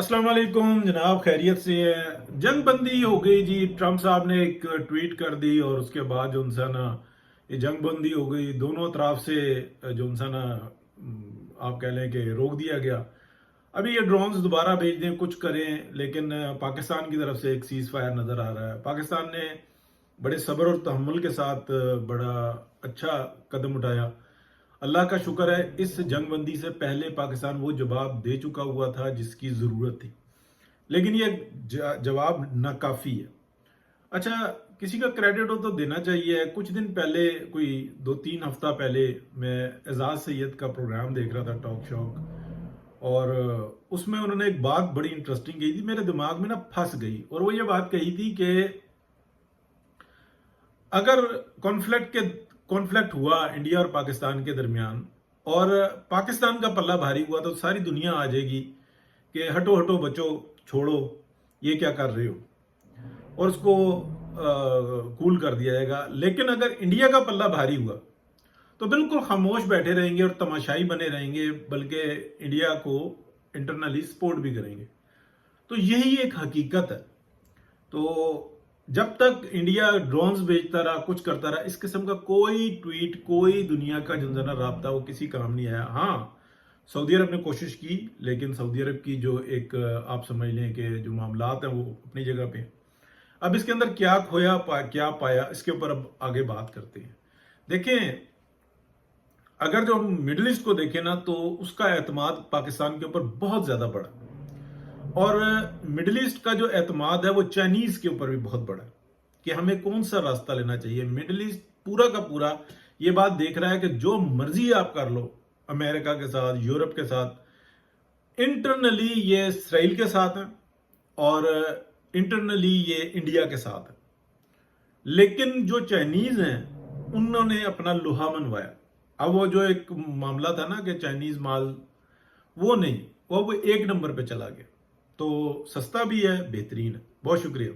अस्सलाम वालेकुम जनाब, खैरियत से है। जंग बंदी हो गई जी। ट्रम्प साहब ने एक ट्वीट कर दी और उसके बाद जो इंसान ये जंग बंदी हो गई दोनों तरफ से। जो इंसान आप कह लें कि रोक दिया गया। अभी ये ड्रोन्स दोबारा भेज दें कुछ करें, लेकिन पाकिस्तान की तरफ से एक सीज फायर नजर आ रहा है। पाकिस्तान ने बड़े सब्र और तहम्मुल के साथ बड़ा अच्छा कदम उठाया। अल्लाह का शुक्र है, इस जंगबंदी से पहले पाकिस्तान वो जवाब दे चुका हुआ था जिसकी ज़रूरत थी, लेकिन ये जवाब नाकाफ़ी है। अच्छा, किसी का क्रेडिट हो तो देना चाहिए। कुछ दिन पहले, कोई 2-3 हफ्ता पहले, मैं एजाज सैयद का प्रोग्राम देख रहा था, टॉक शॉक, और उसमें उन्होंने एक बात बड़ी इंटरेस्टिंग कही थी, मेरे दिमाग में ना फंस गई। और वो ये बात कही थी कि अगर कॉन्फ्लिक्ट हुआ इंडिया और पाकिस्तान के दरमियान और पाकिस्तान का पल्ला भारी हुआ तो सारी दुनिया आ जाएगी कि हटो हटो बचो, छोड़ो, ये क्या कर रहे हो, और उसको कूल कर दिया जाएगा। लेकिन अगर इंडिया का पल्ला भारी हुआ तो बिल्कुल खामोश बैठे रहेंगे और तमाशाई बने रहेंगे, बल्कि इंडिया को इंटरनली सपोर्ट भी करेंगे। तो यही एक हकीकत है। तो जब तक इंडिया ड्रोन्स बेचता रहा, कुछ करता रहा, इस किस्म का कोई ट्वीट, कोई दुनिया का जो जना राब्ता, वो किसी काम नहीं आया। हाँ, सऊदी अरब ने कोशिश की, लेकिन सऊदी अरब की जो एक आप समझ लें कि जो मामलात हैं वो अपनी जगह पे। अब इसके अंदर क्या खोया क्या पाया, इसके ऊपर अब आगे बात करते हैं। देखें, अगर जो हम मिडिल ईस्ट को देखें ना, तो उसका एतमाद पाकिस्तान के ऊपर बहुत ज्यादा बड़ा, और मिडिल ईस्ट का जो एतमाद है वो चाइनीज के ऊपर भी बहुत बड़ा है कि हमें कौन सा रास्ता लेना चाहिए। मिडिल ईस्ट पूरा का पूरा ये बात देख रहा है कि जो मर्जी आप कर लो, अमेरिका के साथ, यूरोप के साथ, इंटरनली ये इसराइल के साथ है और इंटरनली ये इंडिया के साथ है। लेकिन जो चाइनीज हैं उन्होंने अपना लोहा मनवाया। अब वो जो एक मामला था ना कि चाइनीज माल, वो नहीं, वो एक नंबर पे चला गया। तो सस्ता भी है, बेहतरीन है। बहुत शुक्रिया।